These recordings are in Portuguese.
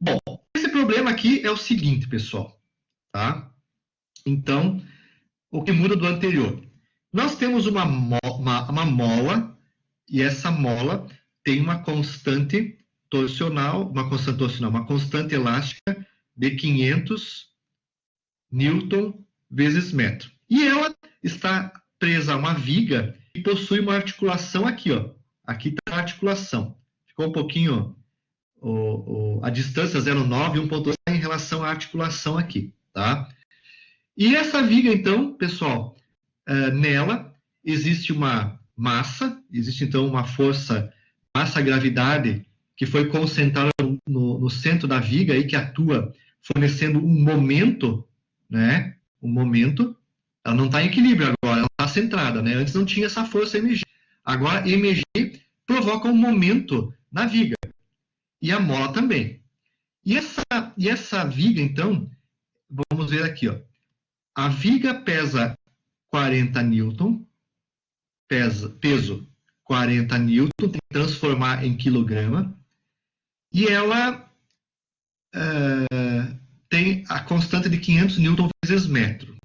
Bom, esse problema aqui é o seguinte, pessoal, tá? Então, o que muda do anterior? Nós temos uma mola, e essa mola tem uma constante torsional, uma constante elástica de 500 newton vezes metro. E ela está presa a uma viga e possui uma articulação aqui, ó. Aqui está a articulação. Ficou um pouquinho a distância 0,9 e 1,2 em relação à articulação aqui, tá? E essa viga, então, pessoal, nela existe uma massa, existe então uma força, massa-gravidade, que foi concentrada no centro da viga e que atua fornecendo um momento, né? Um momento. Ela não está em equilíbrio agora, ela está centrada, né? Antes não tinha essa força mg. Agora, mg provoca um momento na viga. E a mola também. E essa viga, então, vamos ver aqui, ó. A viga pesa 40 newton, peso 40 newton, tem que transformar em quilograma, e ela tem a constante de 500 newton vezes metro.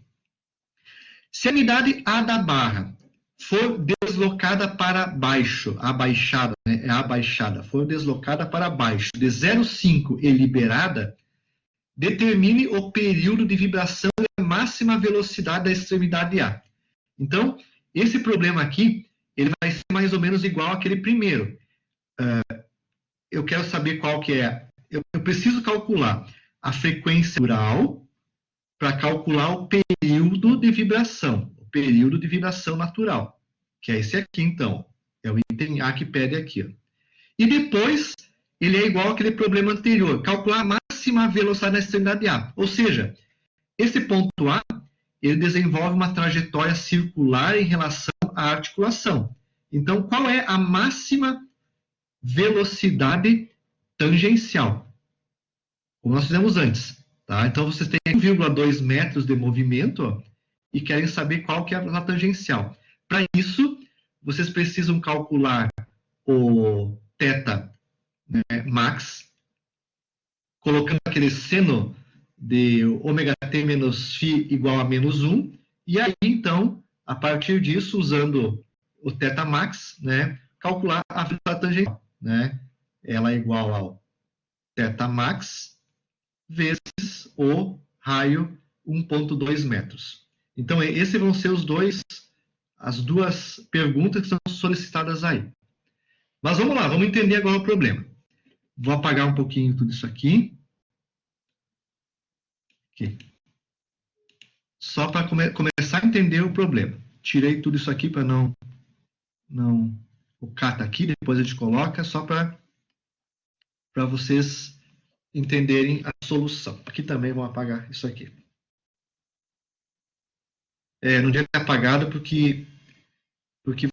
Se a unidade A da barra for deslocada para baixo, abaixada, né? É abaixada, for deslocada para baixo, de 0,5 e liberada, determine o período de vibração e a máxima velocidade da extremidade A. Então, esse problema aqui, ele vai ser mais ou menos igual àquele primeiro. Eu quero saber qual que é. Eu preciso calcular a frequência natural para calcular o período de vibração. O período de vibração natural. Que é esse aqui, então. É o item A que pede aqui. Ó. E depois, ele é igual àquele problema anterior. Calcular a máxima velocidade na extremidade A. Ou seja, esse ponto A, ele desenvolve uma trajetória circular em relação à articulação. Então, qual é a máxima velocidade tangencial? Como nós fizemos antes. Tá? Então, vocês têm 1,2 metros de movimento, ó, e querem saber qual que é a tangencial. Para isso, vocês precisam calcular o θ, né, max, colocando aquele seno de ômega t menos φ igual a menos 1, e aí, então, a partir disso, usando o θ max, né, calcular a velocidade tangencial. Né? Ela é igual ao θ max vezes o raio 1,2 metros. Então, esses vão ser as duas perguntas que são solicitadas aí. Mas vamos lá, vamos entender agora o problema. Vou apagar um pouquinho tudo isso aqui. Só para começar a entender o problema. Tirei tudo isso aqui para não... O K está aqui, depois a gente coloca, só para vocês entenderem a solução. Aqui também vou apagar isso aqui. Não devia ter apagado porque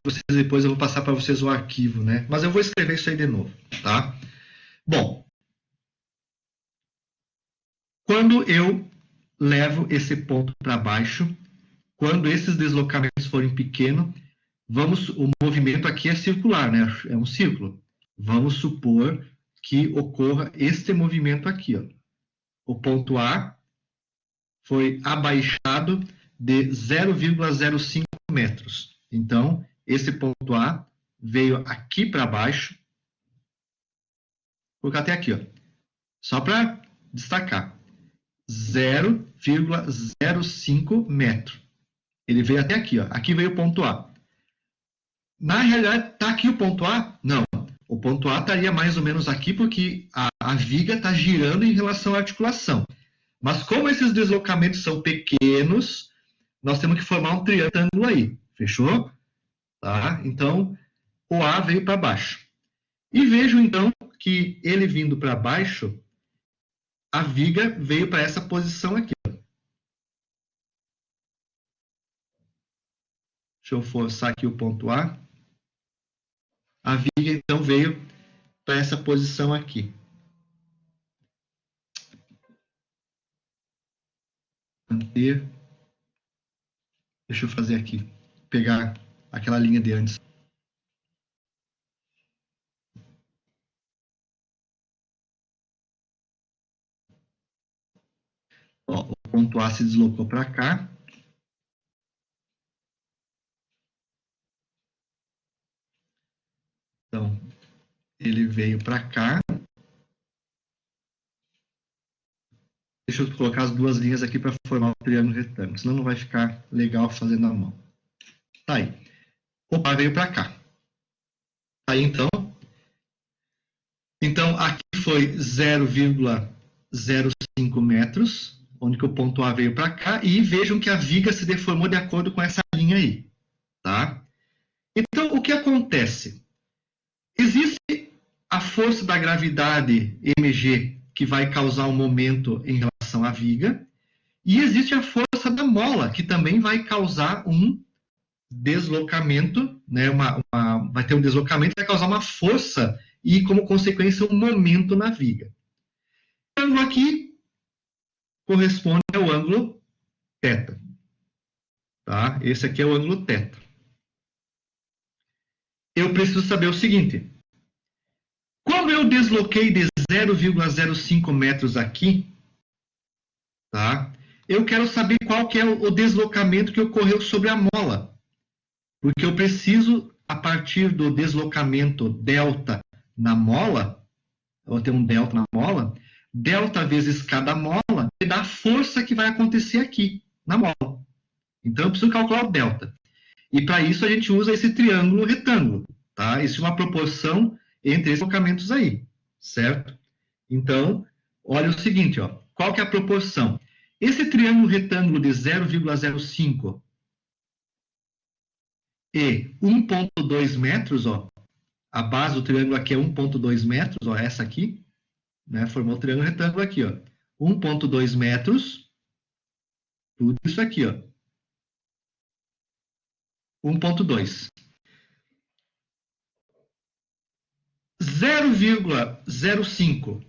vocês, depois eu vou passar para vocês o arquivo, né? Mas eu vou escrever isso aí de novo, tá? Bom, quando eu levo esse ponto para baixo, quando esses deslocamentos forem pequenos, o movimento aqui é circular, né? É um círculo. Vamos supor que ocorra este movimento aqui, ó. O ponto A foi abaixado de 0,05 metros. Então, esse ponto A veio aqui para baixo. Vou colocar até aqui, ó. Só para destacar. 0,05 metro. Ele veio até aqui, ó. Aqui veio o ponto A. Na realidade, está aqui o ponto A? Não. O ponto A estaria mais ou menos aqui porque a viga está girando em relação à articulação. Mas como esses deslocamentos são pequenos, nós temos que formar um triângulo aí. Fechou? Tá? Então, o A veio para baixo. E vejo, então, que ele vindo para baixo, a viga veio para essa posição aqui. Deixa eu forçar aqui o ponto A. A viga, então, veio para essa posição aqui. Manter. Deixa eu fazer aqui. Pegar aquela linha de antes. ponto A se deslocou para cá. Então, ele veio para cá. Deixa eu colocar as duas linhas aqui para formar o triângulo retângulo, senão não vai ficar legal fazendo na mão. Tá aí. O A veio para cá. Aí, então, aqui foi 0,05 metros, onde que o ponto A veio para cá, e vejam que a viga se deformou de acordo com essa linha aí, tá? Então, o que acontece? Existe a força da gravidade mg, que vai causar um momento em relação à viga, e existe a força da mola, que também vai causar um deslocamento, né? Vai ter um deslocamento, vai causar uma força e, como consequência, um momento na viga. O ângulo aqui corresponde ao ângulo θ. Tá? Esse aqui é o ângulo θ. Eu preciso saber o seguinte. Quando eu desloquei de 0,05 metros aqui, tá? Eu quero saber qual que é o deslocamento que ocorreu sobre a mola. Porque eu preciso, a partir do deslocamento delta na mola, eu vou ter um delta na mola, delta vezes cada mola, me dá a força que vai acontecer aqui, na mola. Então, eu preciso calcular o delta. E, para isso, a gente usa esse triângulo retângulo. Tá? Isso é uma proporção entre esses deslocamentos aí, certo? Então, olha o seguinte, ó, qual que é a proporção? Esse triângulo retângulo de 0,05 e 1,2 metros, ó, a base do triângulo aqui é 1,2 metros, ó, essa aqui, né, formou o triângulo retângulo aqui, ó, 1,2 metros, tudo isso aqui, ó, 1,2. 0,05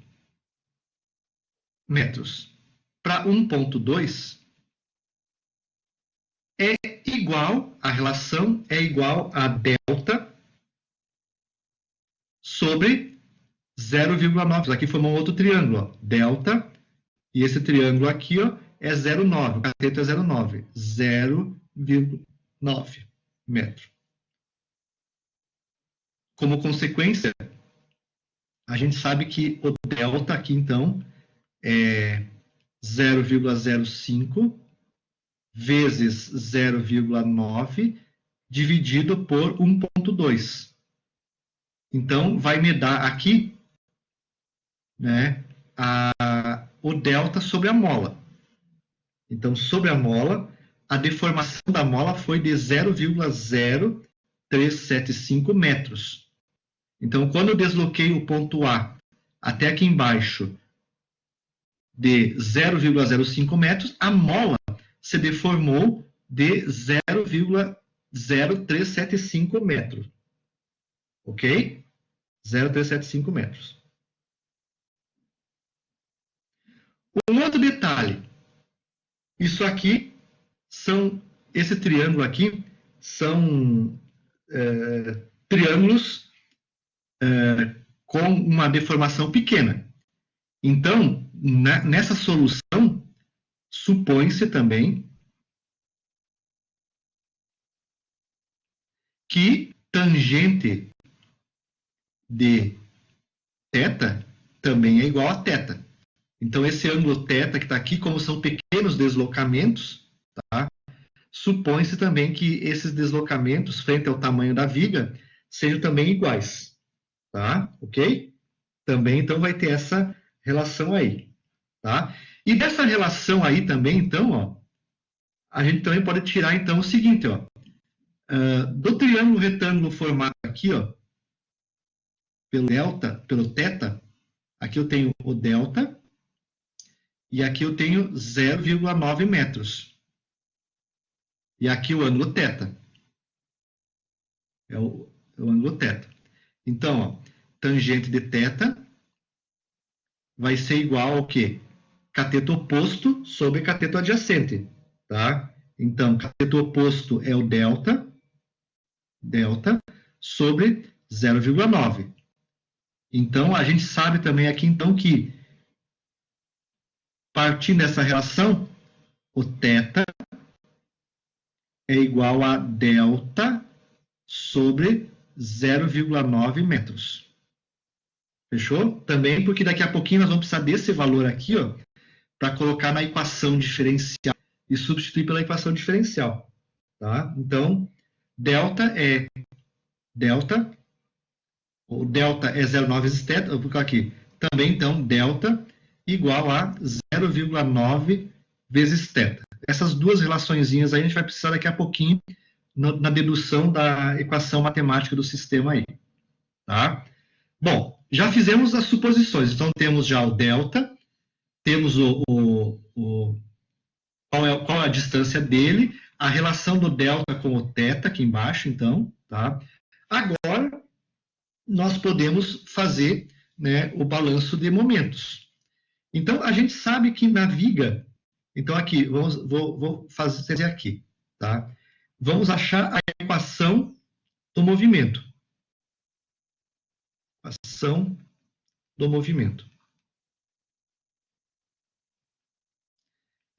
metros para 1,2 é igual, a relação é igual a delta sobre 0,9. Aqui formou um outro triângulo, ó, delta, e esse triângulo aqui, ó, é 0,9. O cateto é 0,9. 0,9 metro. Como consequência, a gente sabe que o delta aqui, então, é 0,05 vezes 0,9 dividido por 1,2. Então, vai me dar aqui, né, o delta sobre a mola. Então, sobre a mola, a deformação da mola foi de 0,0375 metros. Então, quando eu desloquei o ponto A até aqui embaixo de 0,05 metros, a mola se deformou de 0,0375 metros. Ok? 0,375 metros. Um outro detalhe. Isso aqui esse triângulo aqui são triângulos com uma deformação pequena. Então, nessa solução, supõe-se também que tangente de θ também é igual a θ. Então, esse ângulo θ que está aqui, como são pequenos deslocamentos, tá? Supõe-se também que esses deslocamentos, frente ao tamanho da viga, sejam também iguais. Tá? Ok? Também, então, vai ter essa relação aí. Tá? E dessa relação aí também, então, ó, a gente também pode tirar, então, o seguinte, ó. Do triângulo retângulo formado aqui, ó, pelo delta, pelo θ, aqui eu tenho o delta, e aqui eu tenho 0,9 metros. E aqui o ângulo θ. É o ângulo θ. Então, ó, tangente de θ vai ser igual ao quê? Cateto oposto sobre cateto adjacente. Tá? Então, cateto oposto é o delta sobre 0,9. Então, a gente sabe também aqui, então, que partindo dessa relação, o θ é igual a delta sobre 0,9 metros. Fechou? Também porque daqui a pouquinho nós vamos precisar desse valor aqui, para colocar na equação diferencial e substituir pela equação diferencial. Tá? Então, o delta é 0,9 vezes θ, eu vou colocar aqui. Também, então, delta igual a 0,9 vezes θ. Essas duas relaçõezinhas aí a gente vai precisar daqui a pouquinho na dedução da equação matemática do sistema aí. Tá? Bom, já fizemos as suposições. Então, temos já o delta, temos qual é a distância dele, a relação do delta com o θ aqui embaixo, então. Tá? Agora, nós podemos fazer, né, o balanço de momentos. Então, a gente sabe que na viga... Então, aqui, vou fazer aqui. Tá? Vamos achar a equação do movimento. Equação do movimento.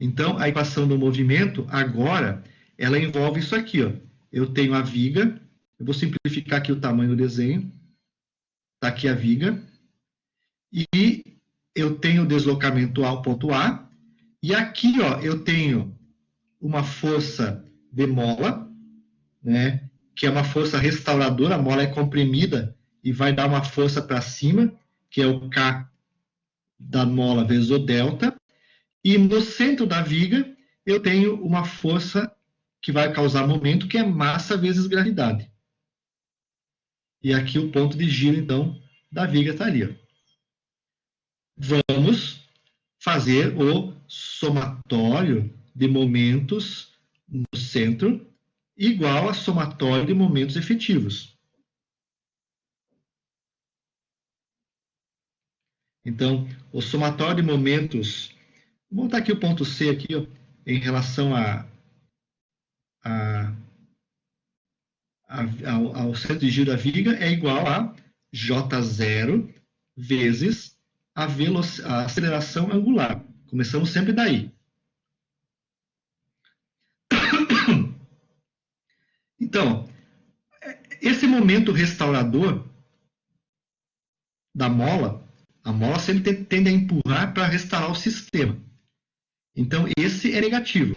Então, a equação do movimento, agora, ela envolve isso aqui. Eu tenho a viga, eu vou simplificar aqui o tamanho do desenho. Está aqui a viga. E eu tenho o deslocamento ao ponto A. E aqui, eu tenho uma força de mola, né, que é uma força restauradora. A mola é comprimida e vai dar uma força para cima, que é o K da mola vezes o delta. E no centro da viga, eu tenho uma força que vai causar momento, que é massa vezes gravidade. E aqui o ponto de giro, então, da viga está ali. Vamos fazer o somatório de momentos no centro igual a somatório de momentos efetivos. Então, o somatório de momentos... Vou botar aqui o ponto C aqui, em relação ao centro de giro da viga, é igual a J0 vezes a aceleração angular. Começamos sempre daí. Então, esse momento restaurador da mola, a mola sempre tende a empurrar para restaurar o sistema. Então, esse é negativo.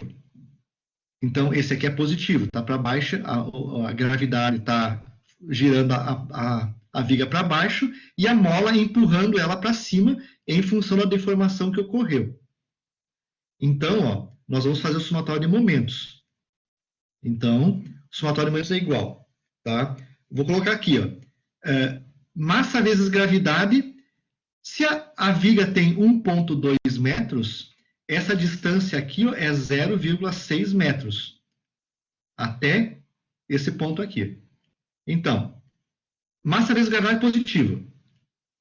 Então, esse aqui é positivo, está para baixo, a gravidade está girando a viga para baixo e a mola empurrando ela para cima em função da deformação que ocorreu. Então, nós vamos fazer o somatório de momentos. Então, o somatório de momentos é igual. Tá? Vou colocar aqui, massa vezes gravidade. Se a viga tem 1,2 metros, essa distância aqui é 0,6 metros. Até esse ponto aqui. Então, massa vezes gravidade é positivo.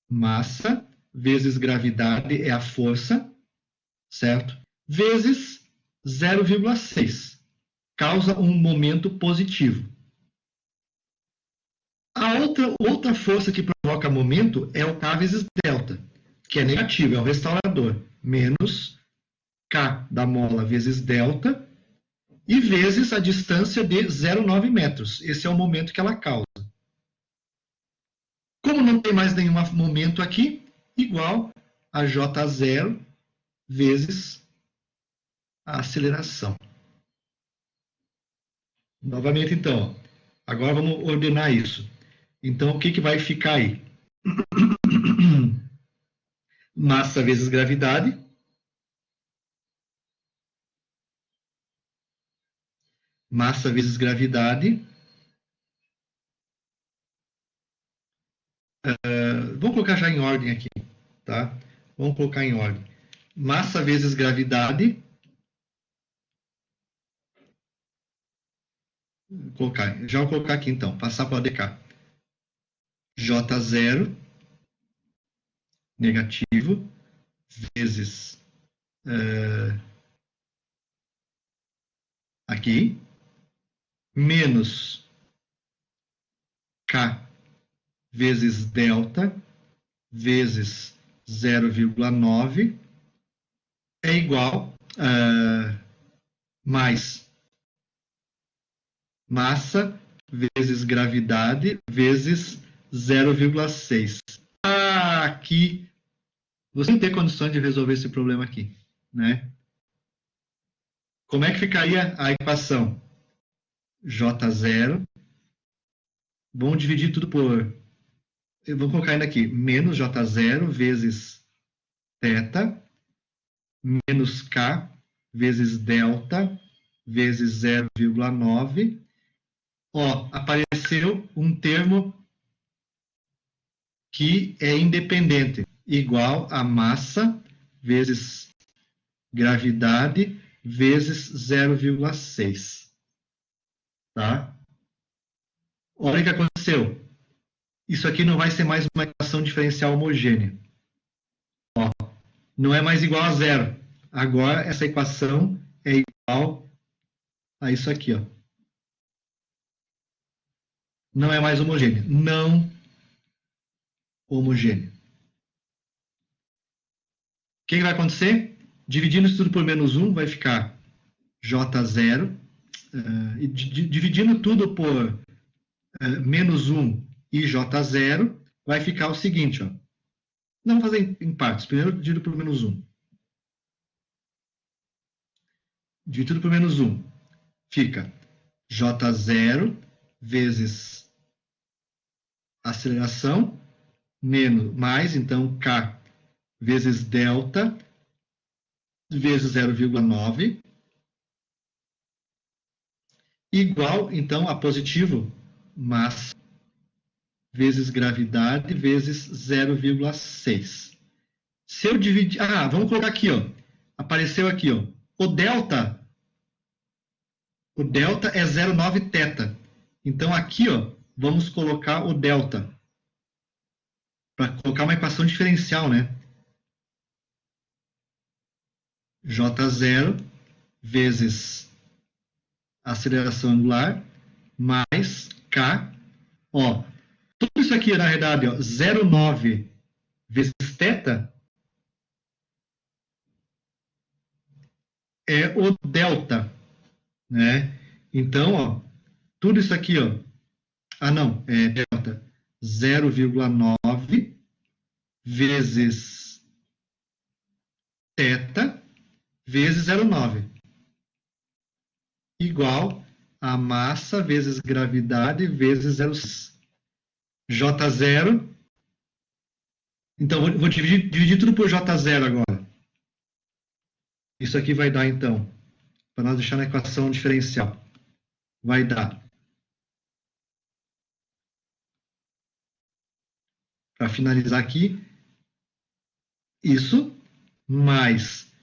Massa vezes gravidade é a força, certo? Vezes 0,6. Causa um momento positivo. A outra força que provoca momento é o K vezes delta, que é negativo, é o restaurador, menos K da mola vezes delta, e vezes a distância de 0,9 metros. Esse é o momento que ela causa. Como não tem mais nenhum momento aqui, igual a J0 vezes a aceleração. Novamente, então, agora vamos ordenar isso. Então, o que vai ficar aí? Massa vezes gravidade. Massa vezes gravidade. Vamos colocar já em ordem aqui, tá? Vamos colocar em ordem. Massa vezes gravidade. Já vou colocar aqui, então. Passar para o ADK. J0 negativo vezes aqui menos K vezes delta vezes 0,9 é igual mais massa vezes gravidade vezes 0,6. Aqui, você não tem condições de resolver esse problema aqui, né? Como é que ficaria a equação? J0, vamos dividir tudo por... Vamos colocar ainda aqui, menos J0 vezes θ, menos K vezes delta, vezes 0,9. Ó, apareceu um termo que é independente, igual a massa vezes gravidade vezes 0,6. Tá? Olha o que aconteceu. Isso aqui não vai ser mais uma equação diferencial homogênea. Ó, não é mais igual a zero. Agora, essa equação é igual a isso aqui. Ó. Não é mais homogênea. Não homogênea. O que vai acontecer? Dividindo isso tudo por menos 1, vai ficar J0. E dividindo tudo por menos 1 e J0, vai ficar o seguinte. Ó. Não vamos fazer em partes. Primeiro, dividido por menos 1. Dividido por menos 1. Fica J0 vezes aceleração, menos, mais, então, K vezes delta, vezes 0,9, igual, então, a positivo, massa, vezes gravidade, vezes 0,6. Se eu dividir... vamos colocar aqui, ó. Apareceu aqui, ó. O delta é 0,9 θ. Então, aqui, ó, vamos colocar o delta. Para colocar uma equação diferencial, né? J0 vezes aceleração angular mais K. Ó, tudo isso aqui, na verdade, 0,9 vezes θ é o delta, né? Então, ó, tudo isso aqui, ó, não, é delta 0,9 vezes θ vezes 0,9 igual a massa vezes gravidade vezes 0,6. J0. Então, vou dividir tudo por J0 agora. Isso aqui vai dar, então, para nós deixar na equação diferencial, vai dar, para finalizar aqui, isso mais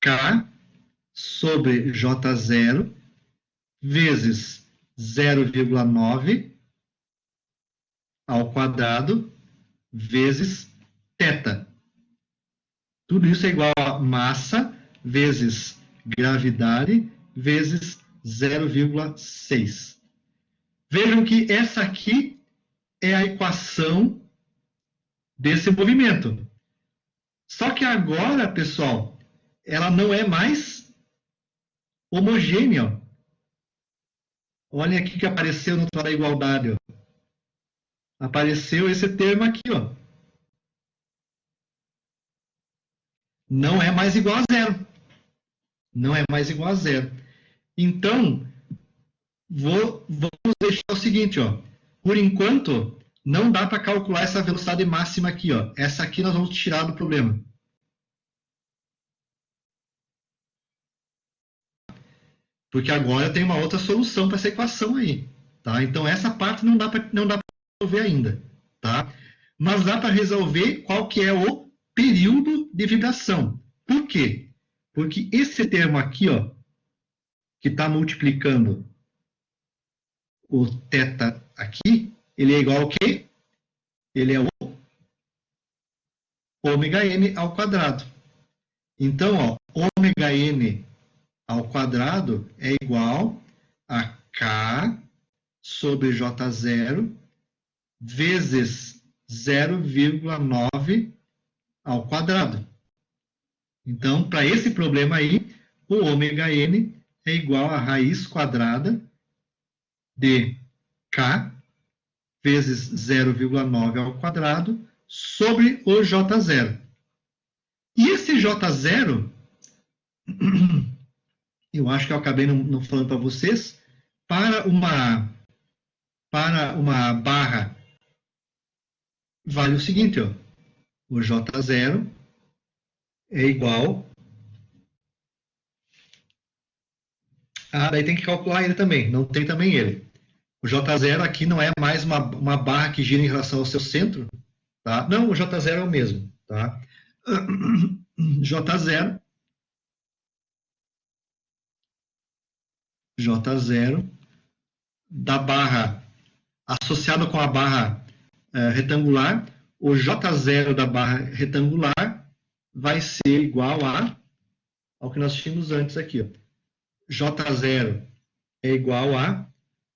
K sobre J0 vezes 0,9 ao quadrado vezes θ. Tudo isso é igual a massa vezes gravidade vezes 0,6. Vejam que essa aqui é a equação desse movimento. Só que agora, pessoal, ela não é mais homogênea. Olhem aqui que apareceu no outro lado da igualdade. Ó. Apareceu esse termo aqui. Ó. Não é mais igual a zero. Não é mais igual a zero. Então, vamos deixar o seguinte. Ó. Por enquanto, não dá para calcular essa velocidade máxima aqui. Ó. Essa aqui nós vamos tirar do problema. Porque agora tem uma outra solução para essa equação aí. Tá? Então, essa parte não dá para resolver ainda. Tá? Mas dá para resolver qual que é o período de vibração. Por quê? Porque esse termo aqui, ó, que está multiplicando o θ aqui, ele é igual ao quê? Ele é o ômega n ao quadrado. Então, ó, ômega n ao quadrado é igual a K sobre J0 vezes 0,9 ao quadrado. Então, para esse problema aí, o ômega n é igual a raiz quadrada de K vezes 0,9 ao quadrado sobre o J0. E esse J0, eu acho que eu acabei não falando para vocês, para uma barra, vale o seguinte, ó, o J0 é igual a, daí tem que calcular ele também, não tem também ele. O J0 aqui não é mais uma barra que gira em relação ao seu centro, tá? Não, o J0 é o mesmo, tá? J0 da barra associado com a barra retangular, o J0 da barra retangular vai ser igual ao que nós tínhamos antes aqui. Ó. J0 é igual a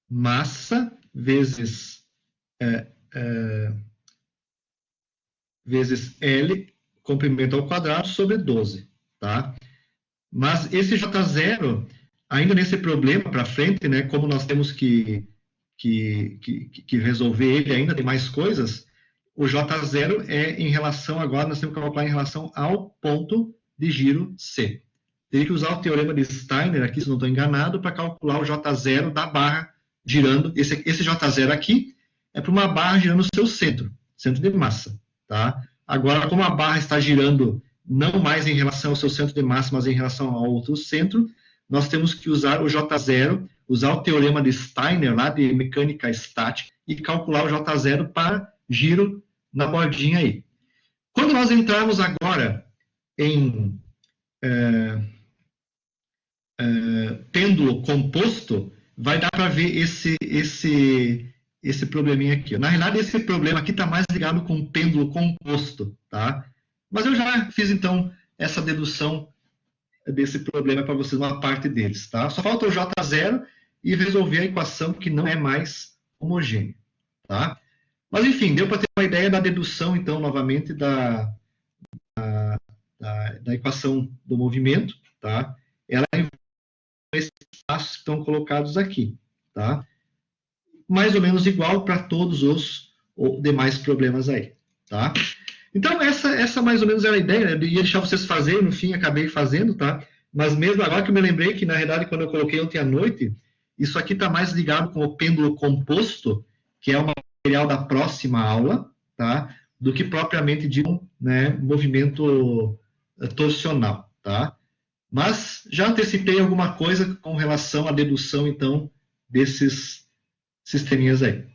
massa vezes L, comprimento ao quadrado, sobre 12. Tá? Mas esse J0, ainda nesse problema para frente, né, como nós temos que resolver ele, ainda tem mais coisas, o J0 é em relação, agora nós temos que calcular em relação ao ponto de giro C. Teria que usar o teorema de Steiner, aqui se não estou enganado, para calcular o J0 da barra girando. Esse J0 aqui é para uma barra girando no seu centro de massa. Tá? Agora, como a barra está girando não mais em relação ao seu centro de massa, mas em relação ao outro centro, nós temos que usar o J0, usar o teorema de Steiner, lá de mecânica estática, e calcular o J0 para giro na bordinha aí. Quando nós entrarmos agora em pêndulo composto, vai dar para ver esse probleminha aqui. Na realidade, esse problema aqui está mais ligado com o pêndulo composto, tá? Mas eu já fiz, então, essa dedução desse problema para vocês, uma parte deles, tá? Só falta o J0 e resolver a equação que não é mais homogênea, tá? Mas, enfim, deu para ter uma ideia da dedução, então, novamente, da equação do movimento, tá? Ela envolve esses passos que estão colocados aqui, tá? Mais ou menos igual para todos os demais problemas aí, tá? Então, essa mais ou menos era a ideia, né? Ia deixar vocês fazerem, no fim acabei fazendo, tá? Mas mesmo agora que eu me lembrei que, na realidade, quando eu coloquei ontem à noite, isso aqui está mais ligado com o pêndulo composto, que é o material da próxima aula, tá? Do que propriamente de um, né, movimento torsional, tá? Mas já antecipei alguma coisa com relação à dedução, então, desses sisteminhas aí.